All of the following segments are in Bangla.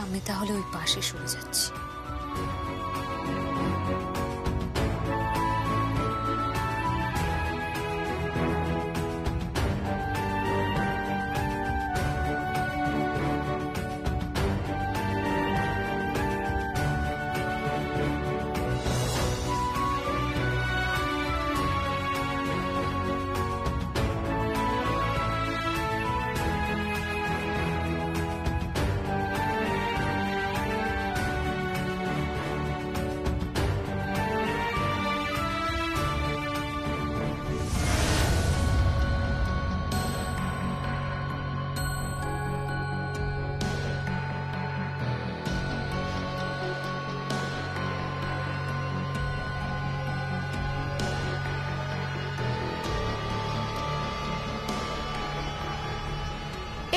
আমি তাহলে ওই পাশে সরে যাচ্ছি।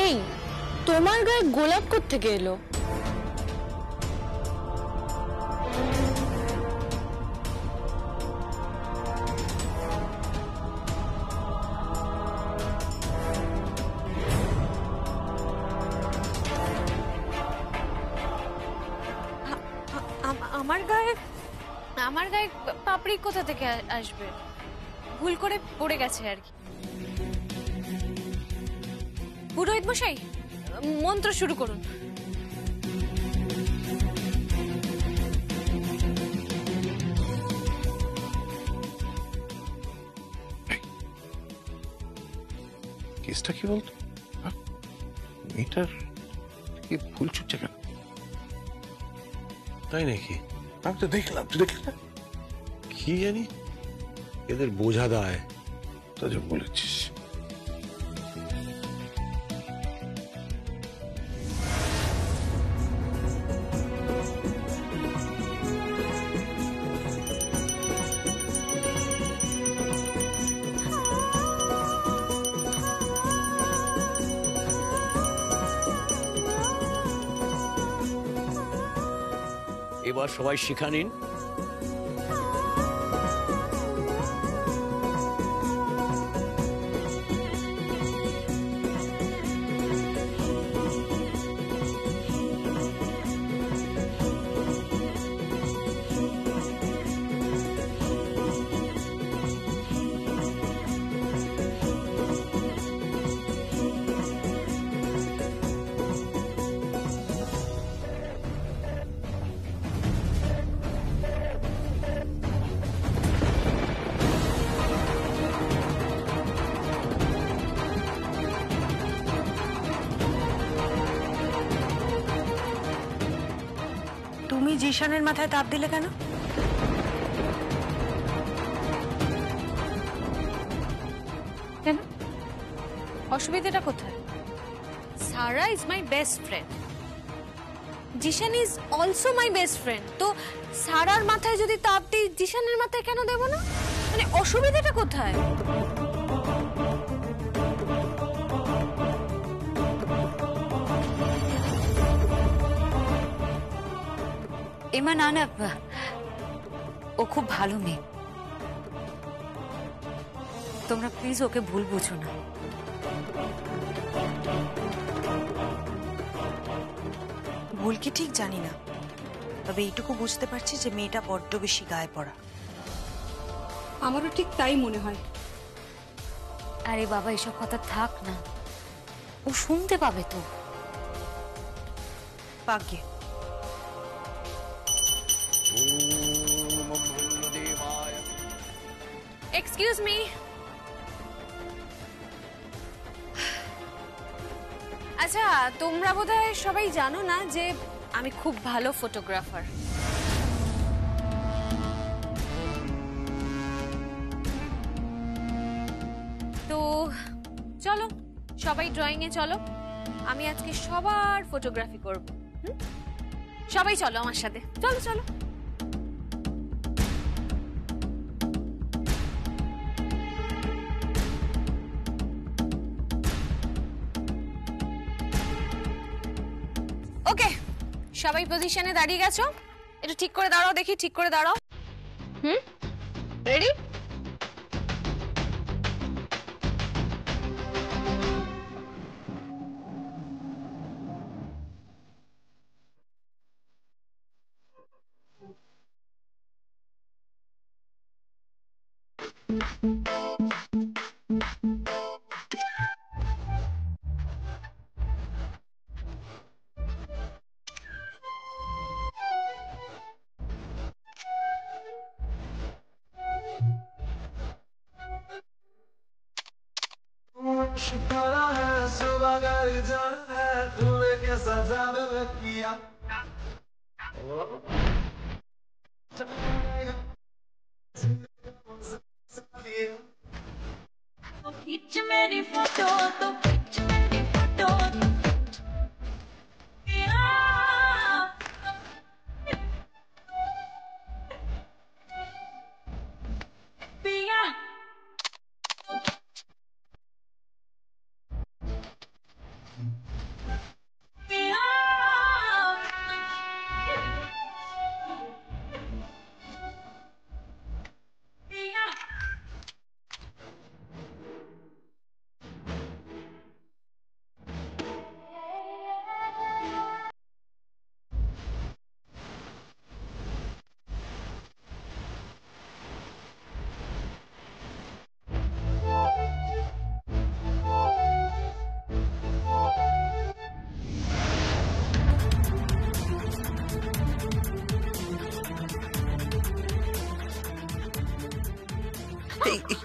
এই তোমার গায়ে গোলাপ কোত্থেকে এলো? আমার গায়ে পাপড়ি কোথা থেকে আসবে? ভুল করে পড়ে গেছে আর কি। পুরোহিত মশাই, মন্ত্র শুরু করুন। কেসটা কি বলতো? মেয়েটার কি ভুল ছুটছে কেন? তাই নাকি? আমি তো দেখলাম, তুই দেখলি না? কি জানি, এদের বোঝা দায়। তা যা বলেছিস। এবার সবাই শিক্ষা নিন। তুমি জিশানের মাথায় তাপ দিলে কেন? কেন? অসুবিধাটা কোথায়? Sara is my best friend, Zeeshan is also my best friend. তো সারার মাথায় যদি তাপ দিই, জিশানের মাথায় কেন দেব না? মানে অসুবিধাটা কোথায়? এমা না না, ও খুব ভালো মেয়ে, তোমরা প্লিজ ওকে ভুল বুঝো না। ভুল কি ঠিক জানি না, তবে এইটুকু বুঝতে পারছি যে মেয়েটা বড্ড বেশি গায়ে পড়া। আমারও ঠিক তাই মনে হয়। আরে বাবা, এসব কথা থাক না, ও শুনতে পাবে তো। পাগে এক্সকিউজ মি। আচ্ছা, তোমরা বোধহয় সবাই জানো না যে আমি খুব ভালো ফটোগ্রাফার। তো চলো সবাই ড্রয়িং এ চলো, আমি আজকে সবার ফটোগ্রাফি করব। সবাই চলো আমার সাথে, চলো চলো। ওকে, সবাই পজিশনে দাঁড়িয়ে গেছো? একটু ঠিক করে দাঁড়াও দেখি, ঠিক করে দাঁড়াও। রেডি?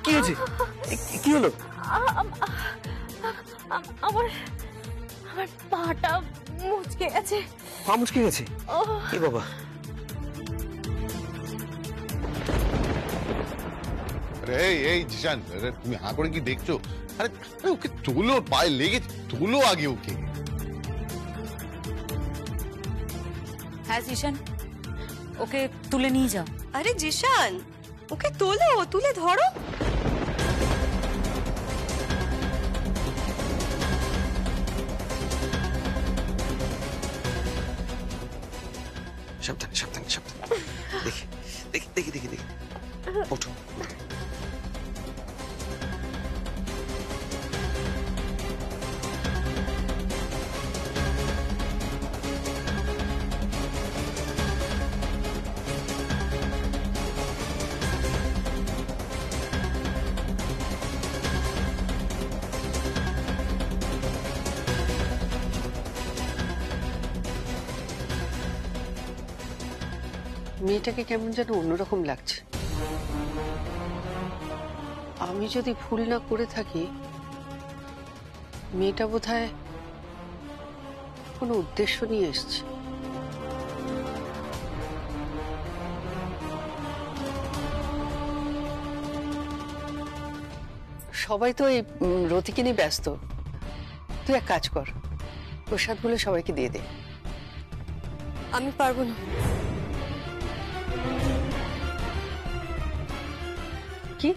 কি হয়েছে? কি হলো? আমার আমার পাটা মুচকে গেছে। পা মুচকে গেছে? এ বাবা। আরে এই জিশান, আরে তুমি হাঁ করে কি দেখছো? আরে ওকে তোলো, পায়ে লেগেছে, তোলো আগে ওকে। হ্যাঁ জিশান, ওকে তুলে নিয়ে যাও। আরে জিশান, ওকে তোলো, তুলে ধরো। সাবধানে সাবধানে সাবধানে। দেখি দেখি দেখি দেখি দেখি। ওঠো ওঠো। মেয়েটাকে কেমন যেন অন্যরকম লাগছে। আমি যদি ভুল না করে থাকি, মেয়েটা বোধহয় কোনো উদ্দেশ্য নিয়ে এসছে। সবাই তো এই রতিকে নিয়ে ব্যস্ত। তুই এক কাজ কর, প্রসাদ বলে সবাইকে দিয়ে দে। আমি পারবো না। কি?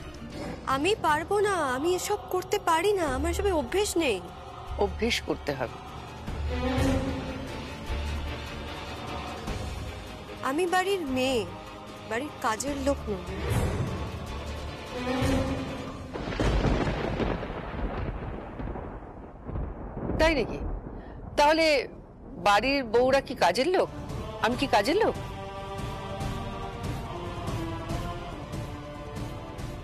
আমি পারবো না, আমি এসব করতে পারি না, আমার এসবে অভ্যেস নেই। অভ্যেস করতে হবে। আমি বাড়ির মেয়ে, বাড়ির কাজের লোক নই। তাই নাকি? তাহলে বাড়ির বউরা কি কাজের লোক? আমি কি কাজের লোক?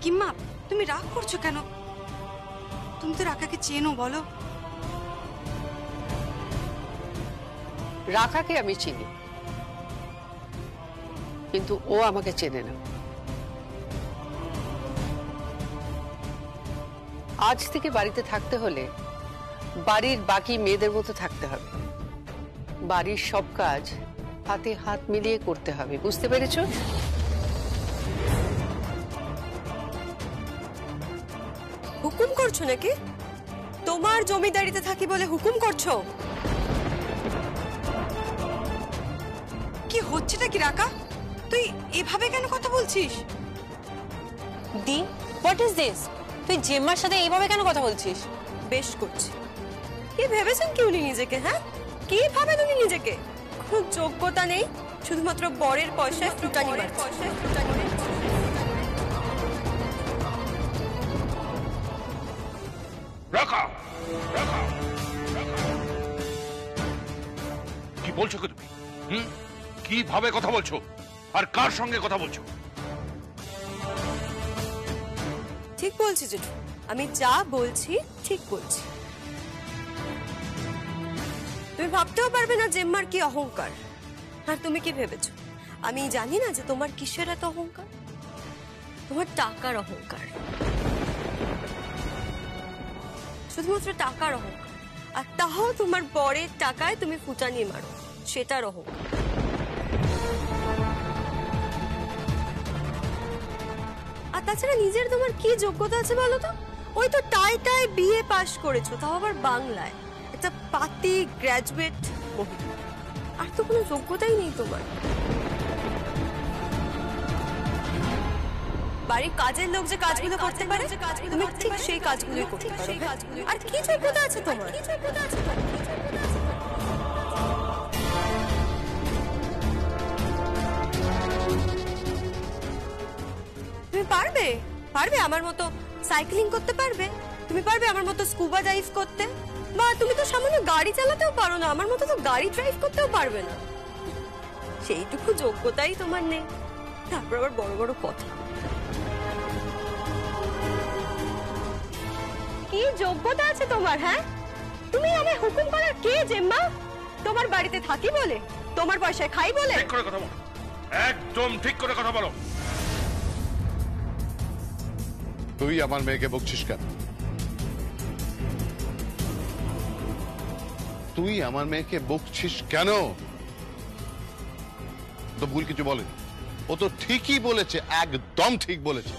কিম্মা, তুমি রাগ করছো কেন? তুমি তো রাকাকে চেনো, বলো। রাকাকে আমি চিনি, কিন্তু ও আমাকে চেনে না। আজ থেকে বাড়িতে থাকতে হলে বাড়ির বাকি মেয়েদের মতো থাকতে হবে। বাড়ির সব কাজ হাতে হাত মিলিয়ে করতে হবে, বুঝতে পেরেছো? হুকুম করছো নাকি? তোমার জমিদারিতে থাকি বলে হুকুম করছো? কি হচ্ছেটা কি রাকা? তুই এভাবে কেন কথা বলছিস? দি, হোয়াট ইজ দিস? তুই জেম্মার সাথে এইভাবে কেন কথা বলছিস? বেশ করছি। কি ভেবেছেন কি উনি নিজেকে? হ্যাঁ, কি ভাবেন উনি নিজেকে? কোনো যোগ্যতা নেই, শুধুমাত্র বরের পয়সায় ফুটানি মারছে। রাখা, রাখা, কি বলছো কি তুমি? কিভাবে কথা বলছো আর কার সঙ্গে কথা বলছো? ঠিক বলছি জেঠু, আমি যা বলছি ঠিক বলছি। তুমি ভাবতেও পারবে না জেম্মার কি অহংকার। আর তুমি কি ভেবেছো আমি জানি না যে তোমার কিসের এত অহংকার? তোমার টাকার অহংকার, শুধুমাত্র টাকার অহংকার। আর তাও তোমার বরের টাকায় তুমি ফুটানি মারো, সেটার অহংকার। আর তাছাড়া নিজের তোমার কি যোগ্যতা আছে বলো তো? ওই তো টাই বিএ পাশ করেছো, তাও আবার বাংলায়, একটা পাতি গ্র্যাজুয়েট মহিলা। আর তো কোনো যোগ্যতাই নেই তোমার। বাড়ির কাজের লোক যে কাজগুলো করতে পারে তুমি ঠিক সেই কাজগুলোই করতে পারো। আর কি যোগ্যতা আছে তোমার? তুমি পারবে পারবে আমার মতো সাইক্লিং করতে পারবে? তুমি পারবে আমার মতো স্কুবা ডাইভ করতে? বা তুমি তো সামান্য গাড়ি চালাতেও পারো না, আমার মতো তো গাড়ি ড্রাইভ করতেও পারবে না। সেইটুকু যোগ্যতাই তোমার নেই, তারপর আবার বড় বড় কথা। কি যোগ্যতা আছে তোমার? হ্যাঁ, তুমি আমায় হুকুম করার কে জেম্মা? তোমার বাড়িতে থাকি বলে, তোমার পয়সায় খাই বলে? ঠিক করে কথা বলো, একদম ঠিক করে কথা বলো। তুই আমার মেয়েকে বকছিস কেন? তুই আমার মেয়েকে বকছিস কেন? তো ভুল কিছু বলেনি, ও তো ঠিকই বলেছে, একদম ঠিক বলেছে।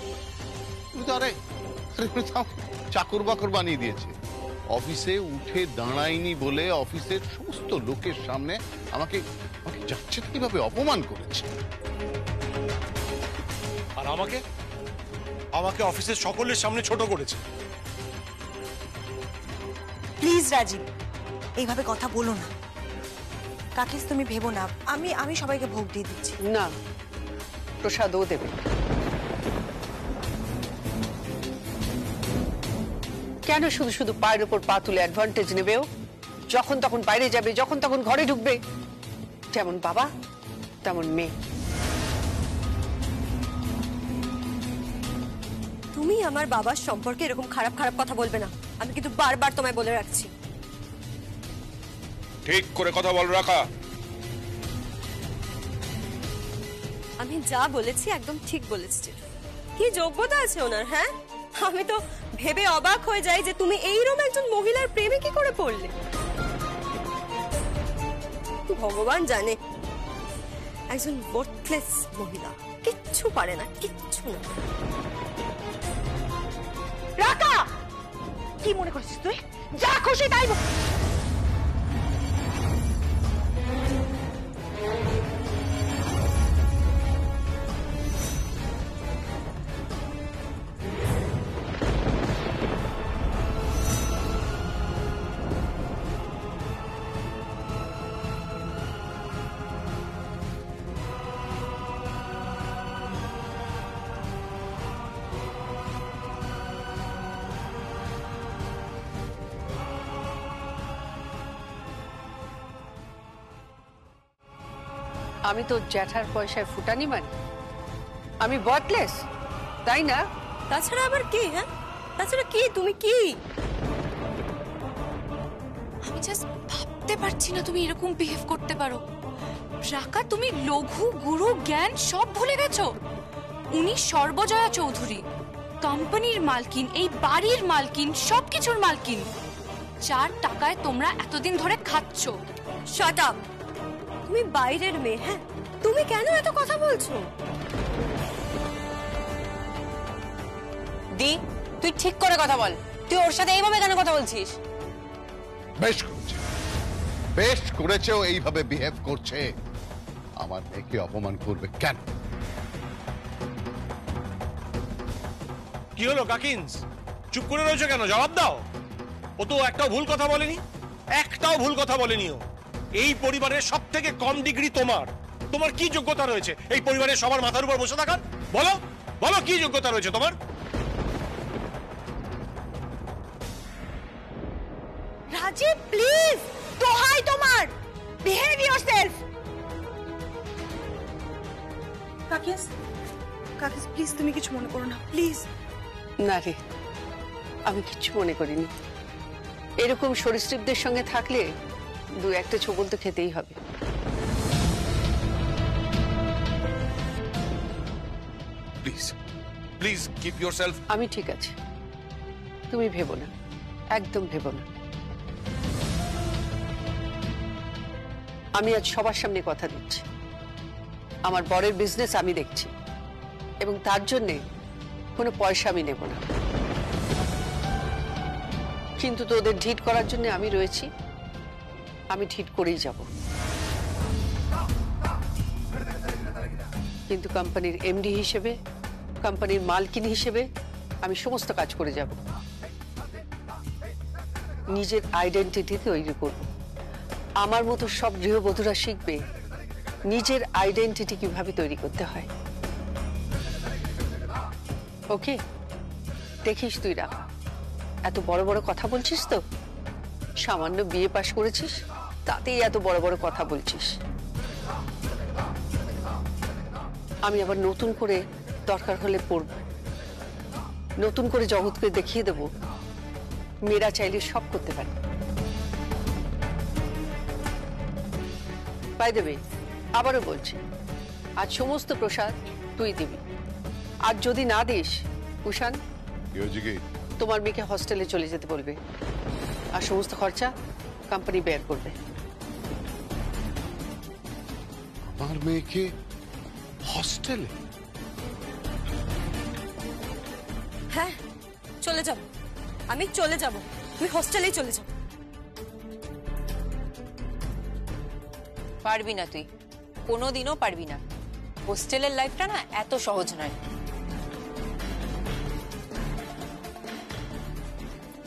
তুমি তো আরে চাকর বাকর বানিয়ে দিয়েছে। অফিসে উঠে দাঁড়ায়নি বলে অফিসের সমস্ত লোকের সামনে আমাকে যাচ্ছে কিভাবে অপমান করেছে। আর আমাকে আমাকে অফিসের সকলের সামনে ছোট করেছে। প্লিজ রাজীব, এইভাবে কথা বলো না। কাকিস তুমি ভেবো না, আমি সবাইকে ভোগ দিয়ে দিচ্ছি। না, প্রসাদও দেবে। কেন শুধু শুধু পায়ের উপর পা তুলে অ্যাডভান্টেজ নেবেও? যখন তখন বাইরে যাবে, যখন তখন ঘরে ঢুকবে। যেমন বাবা তেমন মেয়ে। তুমি আমার বাবার সম্পর্কে এরকম খারাপ খারাপ কথা বলবে না, আমি কিন্তু বারবার তোমায় বলে রাখছি। ঠিক করে কথা বল রাখা। আমি যা বলেছি একদম ঠিক বলেছি। কি যোগ্যতা আছে ওনার? হ্যাঁ, আমি তো ভেবে অবাক হয়ে যাই যে তুমি এইরকম একজন মহিলার প্রেমে কি করে পড়লে। ভগবান জানে, একজন ওয়ার্থলেস মহিলা, কিচ্ছু পারে না, কিচ্ছু না। রাকা, কি মনে করছিস তুই? যা খুশি তাই বল। আমি তো জ্যাঠার পয়সায় ফুটানি মারি? আমি ওয়ার্থলেস, তাই না? তাছাড়া আবার কি? হ্যাঁ, তাছাড়া কি? তুমি কি? আমি জাস্ট ভাবতে পারছি না তুমি এরকম বিহেভ করতে পারো। রাকা, তুমি লঘু গুরু জ্ঞান সব ভুলে গেছো। উনি সর্বজয়া চৌধুরী, কোম্পানির মালকিন, এই বাড়ির মালকিন, সবকিছুর মালকিন, যার টাকায় তোমরা এতদিন ধরে খাচ্ছ। Shut up! তুমি বাইরের মেয়ে, হ্যাঁ, তুমি কেন এত কথা বলছো? দি, তুই ঠিক করে কথা বল। তুই ওর সাথে এইভাবে কেন কথা বলছিস? বেশ করেছে, বেশ করেছে, ও এইভাবে বিহেভ করছে। আমার মেয়েকে অপমান করবে কেন? কি হলো কাকিন্স, চুপ করে রয়েছে কেন? জবাব দাও। ও তো একটাও ভুল কথা বলেনি, একটাও ভুল কথা বলেনি ও। এই পরিবারের সব থেকে কম ডিগ্রি তোমার। তোমার কি যোগ্যতা রয়েছে এই পরিবারের সবার মাথার উপর বসে থাকার? বলো বলো, কি যোগ্যতা রয়েছে তোমার? রাজীব প্লিজ, দোহাই তোমার, বিহেভ ইয়োরসেলফ। কাকিস, কাকিস প্লিজ তুমি কিছু মনে করো না, প্লিজ। না রে, আমি কিচ্ছু মনে করিনি। এরকম সরীসৃপদের সঙ্গে থাকলে দু একটা ছোবল তো খেতেই হবে। Please please keep yourself. আমি ঠিক আছে, তুমি ভেবো না, একদম ভেবো না। আমি আজ সবার সামনে কথা দিচ্ছি, আমার বরের বিজনেস আমি দেখছি এবং তার জন্যে কোনো পয়সা আমি নেব না। কিন্তু তোদের ঢিট করার জন্য আমি রয়েছি, আমি ঢিট করেই যাব। কিন্তু কোম্পানির এমডি হিসেবে, কোম্পানির মালকিন হিসেবে আমি সমস্ত কাজ করে যাব। নিজের আইডেন্টিটি তৈরি করব। আমার মতো সব গৃহবধূরা শিখবে নিজের আইডেন্টিটি কিভাবে তৈরি করতে হয়। ওকে, দেখিস তুই রাখ, এত বড় বড় কথা বলছিস তো? সামান্য বিএ পাশ করেছিস, তাতেই এত বড় বড় কথা বলছিস। আমি আবার নতুন করে দরকার হলে পড়ব, নতুন করে জগৎকে দেখিয়ে দেব মেয়েরা চাইলে সব করতে পারে। বাই দ্য ওয়ে, আবারও বলছি, আজ সমস্ত প্রসাদ তুই দিবি। আর যদি না দিস, কুষাণ তোমার মেয়েকে হস্টেলে চলে যেতে বলবে, আর সমস্ত খরচা কোম্পানি বেয়ার করবে। আমার মেয়েকে হস্টেলে? হ্যাঁ, চলে যাব, আমি চলে যাব, তুমি হস্টেলেই চলে যাও। পারবি না তুই, কোনোদিনও পারবি না। হোস্টেলের লাইফটা না এত সহজ নয়।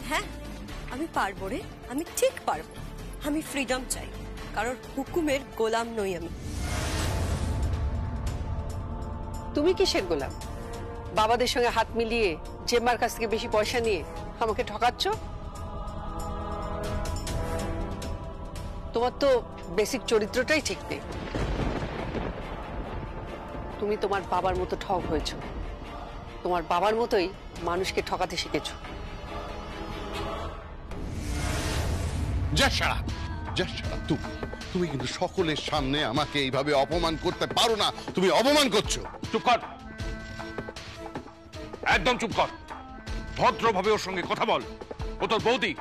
হ্যাঁ, আমি পারবো রে, আমি ঠিক পারবো। আমি ফ্রিডম চাই, কারণ হুকুমের গোলাম নই আমি। তুমি কিসের গোলাম? বাবাদের সঙ্গে হাত মিলিয়ে জেম্মার কাছ থেকে বেশি পয়সা নিয়ে আমাকে ঠকাচ্ছ? তোমার তো বেসিক চরিত্রটাই ঠিক নেই। তুমি তোমার বাবার মতো ঠক হয়েছ, তোমার বাবার মতোই মানুষকে ঠকাতে শিখেছ। তুমি কিন্তু সকলের সামনে আমাকে এইভাবে অপমান করতে পারো না, তুমি অপমান করছো। চুপ কর, একদম চুপ কর। ভদ্রভাবে ওর সঙ্গে কথা বল, ও তোর বৌদি,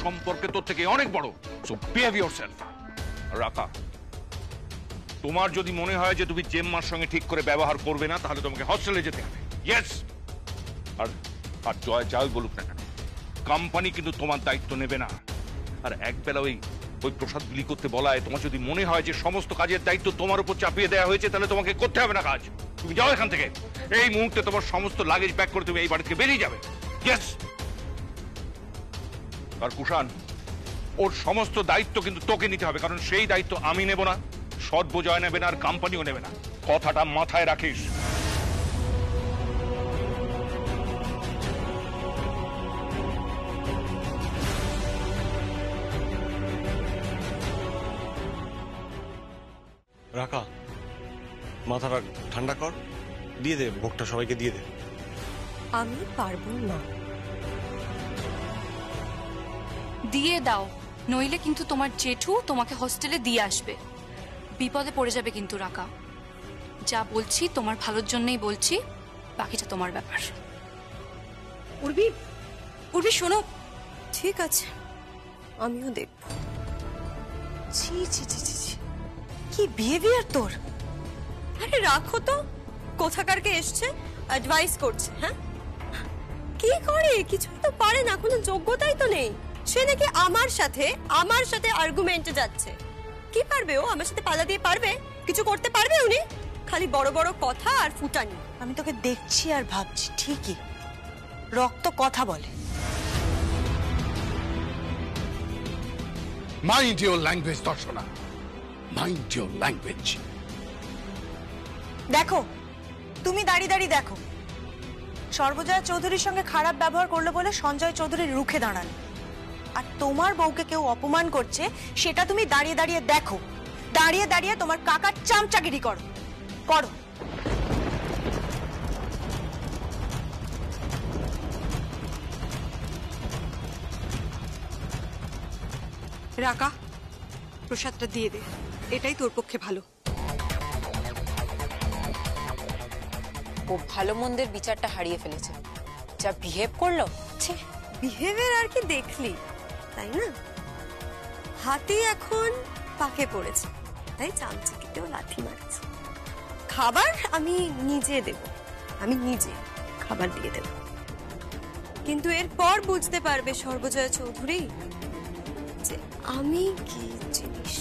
সম্পর্কে তোর থেকে অনেক বড়। So behave yourself. রাখা, তোমার যদি মনে হয় যে তুমি জেম্মার সঙ্গে ঠিক করে ব্যবহার করবে না, তাহলে তোমাকে হস্টেলে যেতে হবে। ইয়েস। আর জয় যাই বলুক না কেন, কোম্পানি কিন্তু তোমার দায়িত্ব নেবে না। আর একবেলা ওই প্রসাদ বিলি করতে বলায় তোমার যদি মনে হয় যে সমস্ত কাজের দায়িত্ব তোমার উপর চাপিয়ে দেওয়া হয়েছে, তাহলে তোমাকে করতে হবে না কাজ। তুমি যাও এখান থেকে, এই মুহূর্তে তোমার সমস্ত লাগেজ প্যাক করে তুমি এই বাড়ি থেকে বেরিয়ে যাবে। ইয়েস। আর কুষাণ, ওর সমস্ত দায়িত্ব কিন্তু তোকে নিতে হবে, কারণ সেই দায়িত্ব আমি নেব না, সর্বজয় নেবে না, আর কোম্পানিও নেবে না। কথাটা মাথায় রাখিস। রাখা, মাথাটা ঠান্ডা কর, দিয়ে দে ভোগটা, সবাইকে দিয়ে দে। আমি পারবো না। দিয়ে দাও, নইলে কিন্তু তোমার জেঠু তোমাকে হস্টেলে দিয়ে আসবে। বিপদে পড়ে যাবে কিন্তু রাকা। যা বলছি তোমার ভালোর জন্যই বলছি, বাকিটা তোমার ব্যাপার। উর্বি, উর্বি শোনো। ঠিক আছে, আমিও দেখব। ছি ছি ছি ছি ছি, কি বিহেভিয়ার তোর! আরে রাখো তো, কোথাকারকে এসছে অ্যাডভাইস করছে। হ্যাঁ, কি করে? কিছুই তো পারে না, কোনো যোগ্যতাই তো নেই। সে নাকি আমার সাথে আর্গুমেন্টে যাচ্ছে। কি পারবে ও? আমার সাথে পাল্লা দিয়ে পারবে? কিছু করতে পারবে উনি? খালি বড় বড় কথা আর ফুটানি। আমি তোকে দেখছি আর ভাবছি, ঠিকই রক্ত কথা বলে। Mind your language Darshana, mind your language. দেখো, তুমি দাঁড়িয়ে দাঁড়িয়ে দেখো, সর্বজয়া চৌধুরীর সঙ্গে খারাপ ব্যবহার করলো বলে সঞ্জয় চৌধুরী রুখে দাঁড়ান, আর তোমার বউকে কেউ অপমান করছে সেটা তুমি দাঁড়িয়ে দাঁড়িয়ে দেখো, দাঁড়িয়ে দাঁড়িয়ে তোমার কাকার চামচাগিরি করো করো। রাকা, প্রসাদটা দিয়ে দে, এটাই তোর পক্ষে ভালো। ও ভালো মন্দের বিচারটা হারিয়ে ফেলেছে, যা বিহেভ করলো। বিহেভিয়ার আর কি দেখলি, তাই না? হাতি এখন পাকে পড়েছে, তাই চামচিকেও লাথি মারছে। খাবার আমি নিজে দেব, আমি নিজে খাবার দিয়ে দেব, কিন্তু এরপর বুঝতে পারবে সর্বজয়া চৌধুরী যে আমি কি জিনিস।